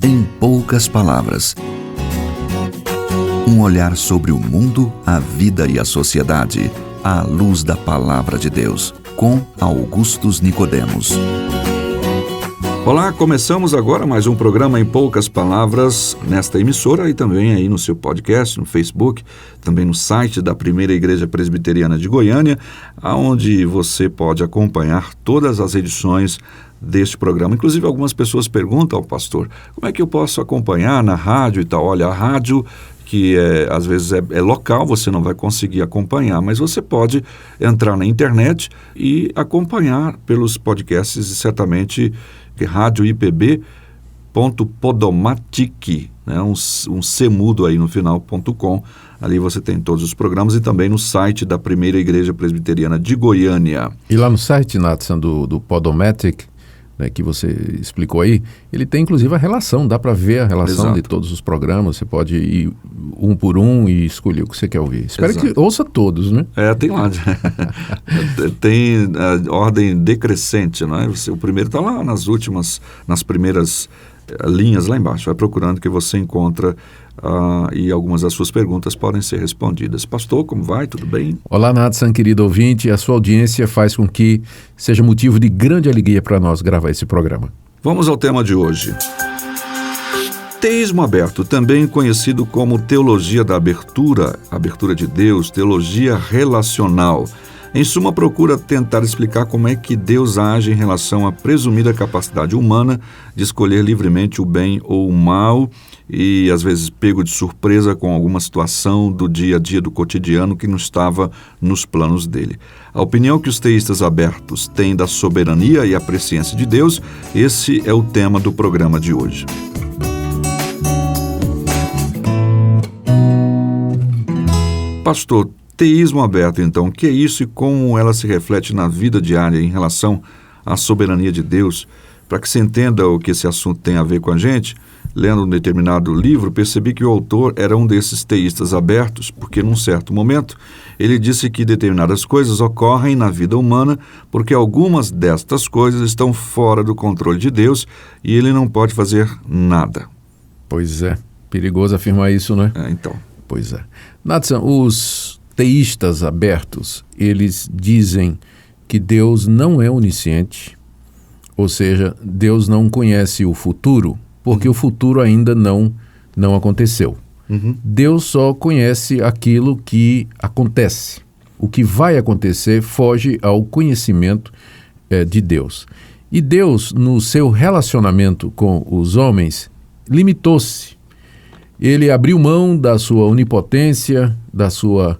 Em poucas palavras. Um olhar sobre o mundo, a vida e a sociedade, à luz da Palavra de Deus, com Augustus Nicodemos. Olá, começamos agora mais um programa Em Poucas Palavras, nesta emissora e também aí no seu podcast, no Facebook, também no site da Primeira Igreja Presbiteriana de Goiânia, onde você pode acompanhar todas as edições deste programa. Inclusive, algumas pessoas perguntam ao pastor, como é que eu posso acompanhar na rádio e tal? Olha, a rádio que às vezes é local, você não vai conseguir acompanhar, mas você pode entrar na internet e acompanhar pelos podcasts e certamente radioipb.podomatic, né? um C mudo aí no final.com. Ali você tem todos os programas e também no site da Primeira Igreja Presbiteriana de Goiânia. E lá no site, Nathan, do Podomatic, né, que você explicou aí, ele tem inclusive a relação, dá para ver a relação Exato. de todos os programas, você pode ir um por um e escolher o que você quer ouvir. Espero Exato. que ouça todos, né? Tem lá. Tem a ordem decrescente, né? O primeiro está lá nas primeiras linhas lá embaixo. Vai procurando que você encontra e algumas das suas perguntas podem ser respondidas. Pastor, como vai? Tudo bem? Olá, Nathan, querido ouvinte. A sua audiência faz com que seja motivo de grande alegria para nós gravar esse programa. Vamos ao tema de hoje. Teísmo aberto, também conhecido como teologia da abertura de Deus, teologia relacional. Em suma, procura tentar explicar como é que Deus age em relação à presumida capacidade humana de escolher livremente o bem ou o mal e, às vezes, pego de surpresa com alguma situação do dia a dia, do cotidiano, que não estava nos planos dele. A opinião que os teístas abertos têm da soberania e a presciência de Deus, esse é o tema do programa de hoje. Pastor, teísmo aberto, então, o que é isso e como ela se reflete na vida diária em relação à soberania de Deus? Para que se entenda o que esse assunto tem a ver com a gente, lendo um determinado livro, percebi que o autor era um desses teístas abertos, porque num certo momento ele disse que determinadas coisas ocorrem na vida humana porque algumas destas coisas estão fora do controle de Deus e ele não pode fazer nada. Pois é, perigoso afirmar isso, né? Então. Pois é. Nathan, os teístas abertos, eles dizem que Deus não é onisciente, ou seja, Deus não conhece o futuro, porque o futuro ainda não aconteceu. Deus só conhece aquilo que acontece. O que vai acontecer foge ao conhecimento de Deus. E Deus, no seu relacionamento com os homens, limitou-se. Ele abriu mão da sua onipotência, da sua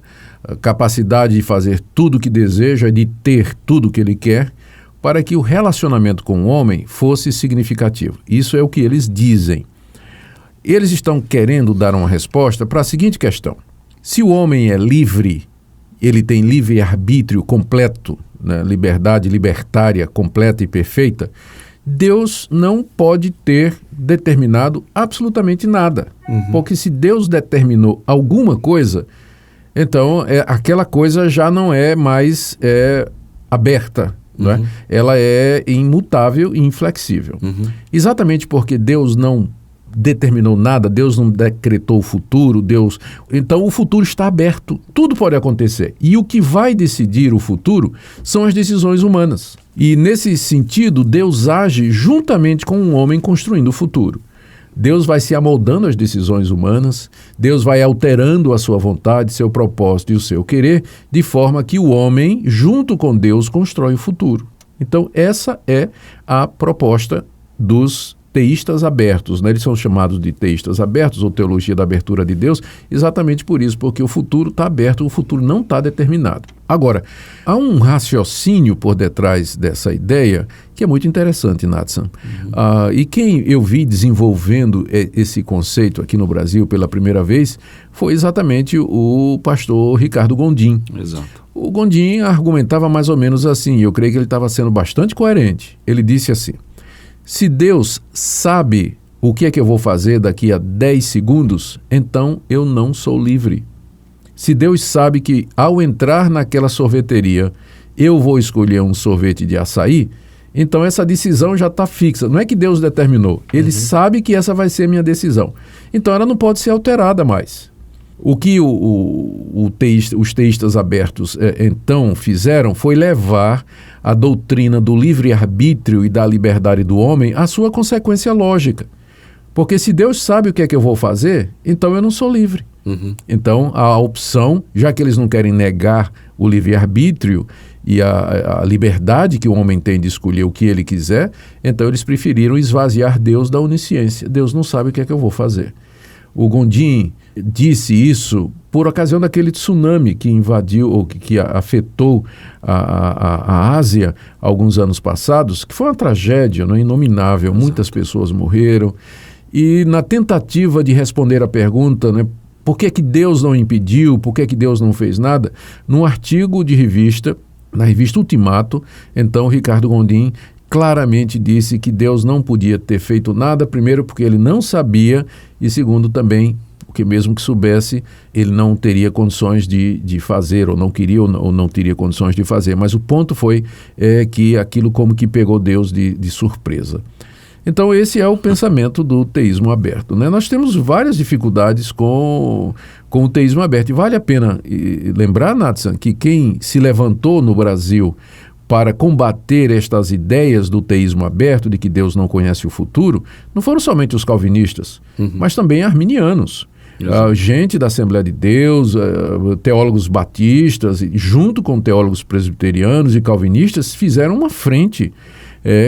capacidade de fazer tudo o que deseja, de ter tudo o que ele quer, para que o relacionamento com o homem fosse significativo. Isso é o que eles dizem. Eles estão querendo dar uma resposta para a seguinte questão. Se o homem é livre, ele tem livre-arbítrio completo, né, liberdade libertária completa e perfeita, Deus não pode ter determinado absolutamente nada. Porque se Deus determinou alguma coisa, então aquela coisa já não é mais aberta. Não é? Ela é imutável e inflexível. Exatamente porque Deus não determinou nada, Deus não decretou o futuro, então o futuro está aberto, tudo pode acontecer. E o que vai decidir o futuro são as decisões humanas. E nesse sentido, Deus age juntamente com o homem construindo o futuro. Deus vai se amoldando às decisões humanas, Deus vai alterando a sua vontade, seu propósito e o seu querer, de forma que o homem, junto com Deus, constrói o futuro. Então, essa é a proposta dos teístas abertos, né? Eles são chamados de teístas abertos ou teologia da abertura de Deus, exatamente por isso, porque o futuro está aberto, o futuro não está determinado. Agora, há um raciocínio por detrás dessa ideia que é muito interessante, Nathan. E quem eu vi desenvolvendo esse conceito aqui no Brasil pela primeira vez foi exatamente o pastor Ricardo Gondim. Exato. O Gondim argumentava mais ou menos assim, e eu creio que ele estava sendo bastante coerente. Ele disse assim: se Deus sabe o que é que eu vou fazer daqui a 10 segundos, então eu não sou livre. Se Deus sabe que ao entrar naquela sorveteria eu vou escolher um sorvete de açaí, Então essa decisão já está fixa. Não é que Deus determinou. Ele sabe que essa vai ser a minha decisão. Então ela não pode ser alterada mais. O que os teístas abertos então fizeram foi levar a doutrina do livre-arbítrio e da liberdade do homem à sua consequência lógica. Porque se Deus sabe o que é que eu vou fazer, então eu não sou livre. Então a opção, já que eles não querem negar o livre-arbítrio e a liberdade que o homem tem de escolher o que ele quiser, então eles preferiram esvaziar Deus da onisciência. Deus não sabe o que é que eu vou fazer. O Gondim disse isso por ocasião daquele tsunami que invadiu ou que afetou a Ásia alguns anos passados, que foi uma tragédia, não é, inominável. Exato. Muitas pessoas morreram. E na tentativa de responder a pergunta, né, por que Deus não impediu, por que Deus não fez nada, num artigo de revista, na revista Ultimato, então Ricardo Gondim claramente disse que Deus não podia ter feito nada, primeiro porque ele não sabia e segundo também porque mesmo que soubesse, ele não teria condições de fazer, ou não queria ou não teria condições de fazer. Mas o ponto foi que aquilo como que pegou Deus de surpresa. Então esse é o pensamento do teísmo aberto, né? Nós temos várias dificuldades com o teísmo aberto. E vale a pena lembrar, Natsan, que quem se levantou no Brasil para combater estas ideias do teísmo aberto, de que Deus não conhece o futuro, não foram somente os calvinistas, mas também arminianos. Gente da Assembleia de Deus, teólogos batistas, junto com teólogos presbiterianos e calvinistas, fizeram uma frente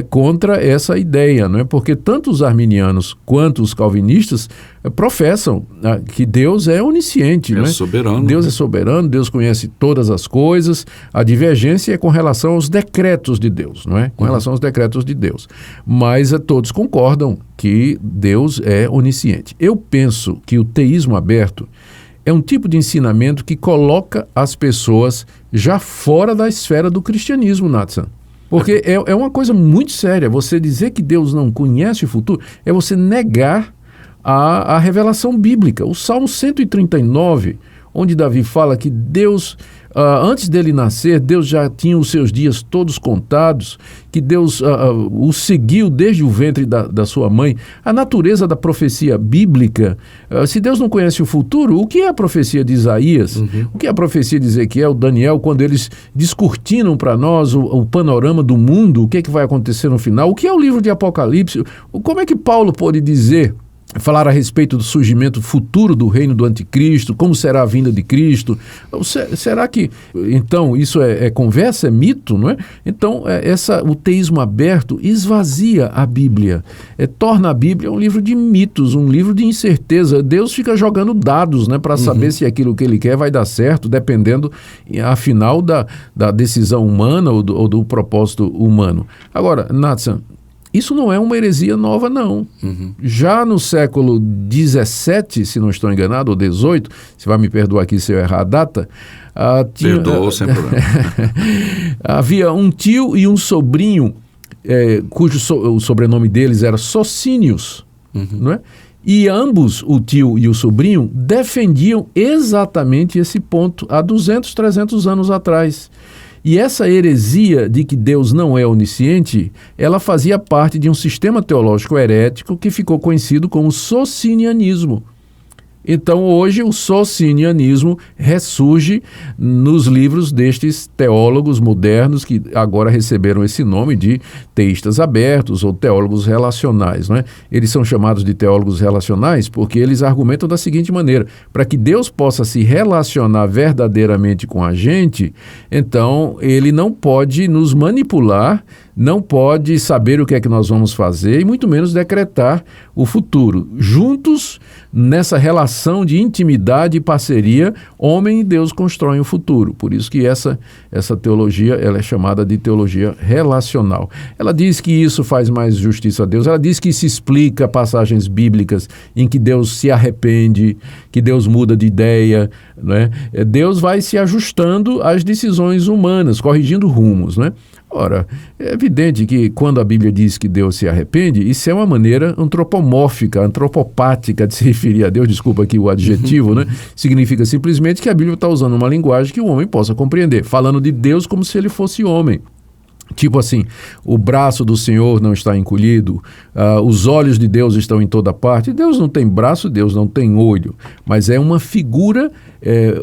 contra essa ideia, não é? Porque tanto os arminianos quanto os calvinistas professam que Deus é onisciente. É soberano. Deus é soberano, Deus conhece todas as coisas. A divergência é com relação aos decretos de Deus, não é? Com relação aos decretos de Deus. Mas todos concordam que Deus é onisciente. Eu penso que o teísmo aberto é um tipo de ensinamento que coloca as pessoas já fora da esfera do cristianismo, Natsan. Porque é uma coisa muito séria. Você dizer que Deus não conhece o futuro é você negar a revelação bíblica. O Salmo 139, onde Davi fala que Deus, antes dele nascer, Deus já tinha os seus dias todos contados, que Deus o seguiu desde o ventre da sua mãe. A natureza da profecia bíblica, se Deus não conhece o futuro, o que é a profecia de Isaías? O que é a profecia de Ezequiel, Daniel, quando eles descortinam para nós o panorama do mundo, o que é que vai acontecer no final? O que é o livro de Apocalipse? Como é que Paulo pode falar a respeito do surgimento futuro do reino do anticristo, como será a vinda de Cristo? Será que, então, isso é conversa, é mito, não é? Então, o teísmo aberto esvazia a Bíblia, torna a Bíblia um livro de mitos, um livro de incerteza. Deus fica jogando dados, né, para saber se aquilo que ele quer vai dar certo, dependendo, afinal, da decisão humana ou do propósito humano. Agora, Natsan, isso não é uma heresia nova, não. Já no século XVII, se não estou enganado, ou XVIII, você vai me perdoar aqui se eu errar a data. Perdoou, sem problema. Havia um tio e um sobrinho, cujo o sobrenome deles era Socinius, não é? E ambos, o tio e o sobrinho, defendiam exatamente esse ponto há 200, 300 anos atrás. E essa heresia de que Deus não é onisciente, ela fazia parte de um sistema teológico herético que ficou conhecido como socinianismo. Então, hoje, o socinianismo ressurge nos livros destes teólogos modernos que agora receberam esse nome de teístas abertos ou teólogos relacionais, não é? Eles são chamados de teólogos relacionais porque eles argumentam da seguinte maneira: para que Deus possa se relacionar verdadeiramente com a gente, então ele não pode nos manipular, não pode saber o que é que nós vamos fazer e muito menos decretar o futuro. Juntos, nessa relação de intimidade e parceria, homem e Deus constroem o futuro. Por isso que essa teologia ela é chamada de teologia relacional. Ela diz que isso faz mais justiça a Deus, ela diz que se explica passagens bíblicas em que Deus se arrepende, que Deus muda de ideia, né? Deus vai se ajustando às decisões humanas, corrigindo rumos, né? Ora, é evidente que quando a Bíblia diz que Deus se arrepende, isso é uma maneira antropomórfica, antropopática de se referir a Deus, desculpa aqui o adjetivo, né? Significa simplesmente que a Bíblia está usando uma linguagem que o homem possa compreender, falando de Deus como se ele fosse homem. Tipo assim, o braço do Senhor não está encolhido, os olhos de Deus estão em toda parte. Deus não tem braço, Deus não tem olho, mas é uma figura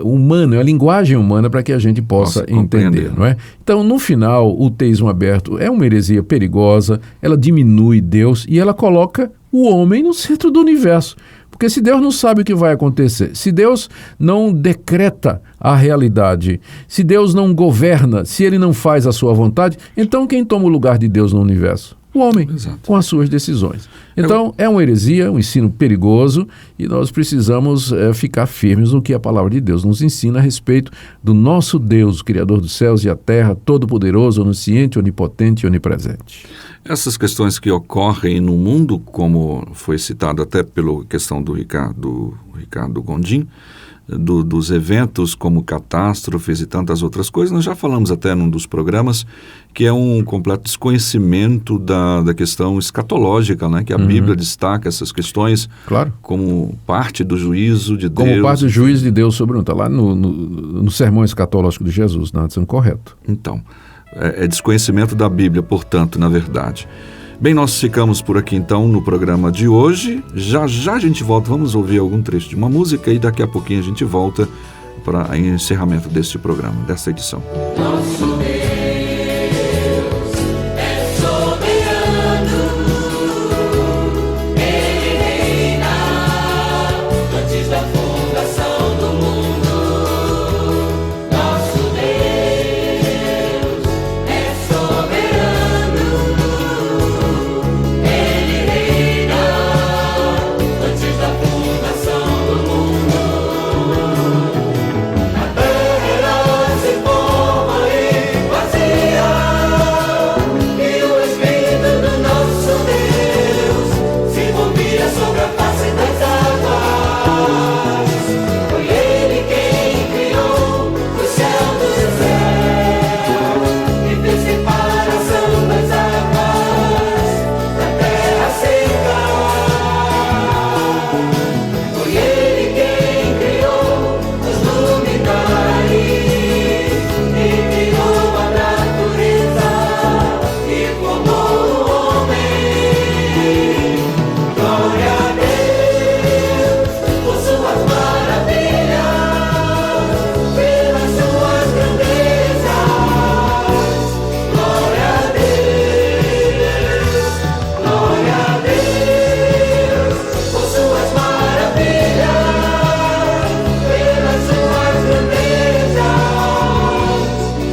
humana, é a linguagem humana para que a gente possa entender, não é? Então, no final, o teísmo aberto é uma heresia perigosa, ela diminui Deus e ela coloca o homem no centro do universo. Porque se Deus não sabe o que vai acontecer, se Deus não decreta a realidade, se Deus não governa, se Ele não faz a sua vontade, então quem toma o lugar de Deus no universo? O homem, Exato. Com as suas decisões. Então, é uma heresia, um ensino perigoso, e nós precisamos ficar firmes no que a palavra de Deus nos ensina a respeito do nosso Deus, Criador dos céus e a terra, todo-poderoso, onisciente, onipotente e onipresente. Essas questões que ocorrem no mundo, como foi citado até pela questão do Ricardo Gondim, dos eventos como catástrofes e tantas outras coisas, nós já falamos até num dos programas, que é um completo desconhecimento da questão escatológica, né? Que a Bíblia destaca essas questões como parte do juízo de Deus. Como parte do juízo de Deus sobre o mundo. Está lá no sermão escatológico de Jesus, não está correto. Então, é desconhecimento da Bíblia, portanto, na verdade. Bem, nós ficamos por aqui então no programa de hoje. Já a gente volta, vamos ouvir algum trecho de uma música e daqui a pouquinho a gente volta para o encerramento deste programa, dessa edição. Nosso Deus é soberano, Ele reina antes da fundação do mundo. Nosso Deus é soberano, Ele reina antes da fundação do mundo. A terra se forma e vazia, e o Espírito do nosso Deus se movia sobre a face das águas. Foi Ele quem criou o céu dos céus e fez separação das águas da terra seca. Foi Ele quem criou os luminares e criou a natureza e formou o homem. Glória a Deus por suas maravilhas, pelas suas grandezas. Glória a Deus por suas maravilhas, pelas suas grandezas.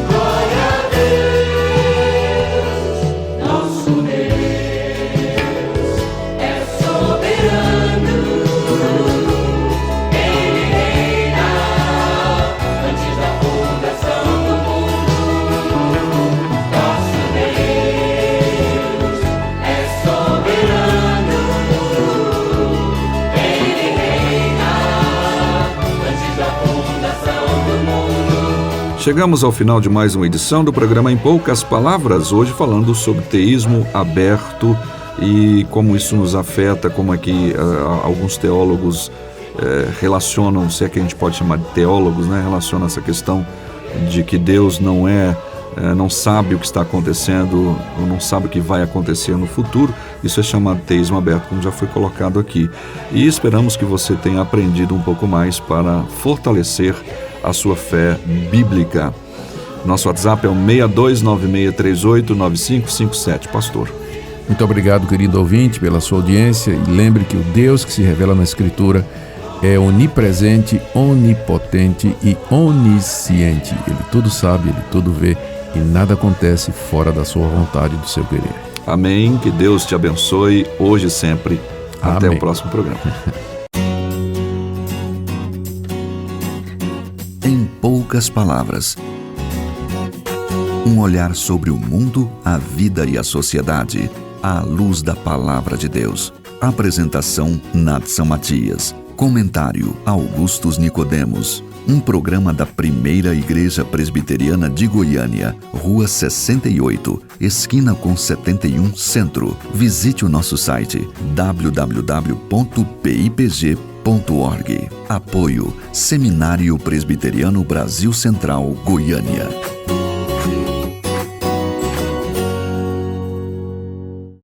Glória a Deus, nosso Deus é soberano, Ele reina antes da fundação do mundo. Nosso Deus é soberano, Ele reina antes da fundação do mundo. Chegamos ao final de mais uma edição do programa Em Poucas Palavras, hoje falando sobre teísmo aberto e como isso nos afeta, como é que alguns teólogos relacionam, se é que a gente pode chamar de teólogos, né, relacionam essa questão de que Deus não sabe o que está acontecendo, ou não sabe o que vai acontecer no futuro. Isso é chamado de teísmo aberto, como já foi colocado aqui. E esperamos que você tenha aprendido um pouco mais para fortalecer a sua fé bíblica. Nosso WhatsApp é o 6296389557. Pastor. Muito obrigado, querido ouvinte, pela sua audiência, e lembre que o Deus que se revela na Escritura é onipresente, onipotente e onisciente. Ele tudo sabe, Ele tudo vê e nada acontece fora da sua vontade e do seu querer. Amém. Que Deus te abençoe hoje e sempre. Até o próximo programa. Em poucas palavras. Um olhar sobre o mundo, a vida e a sociedade, à luz da Palavra de Deus. Apresentação, Nadson Matias. Comentário, Augustus Nicodemos. Um programa da Primeira Igreja Presbiteriana de Goiânia, Rua 68, esquina com 71, Centro. Visite o nosso site www.pipg.org. Apoio, Seminário Presbiteriano Brasil Central, Goiânia.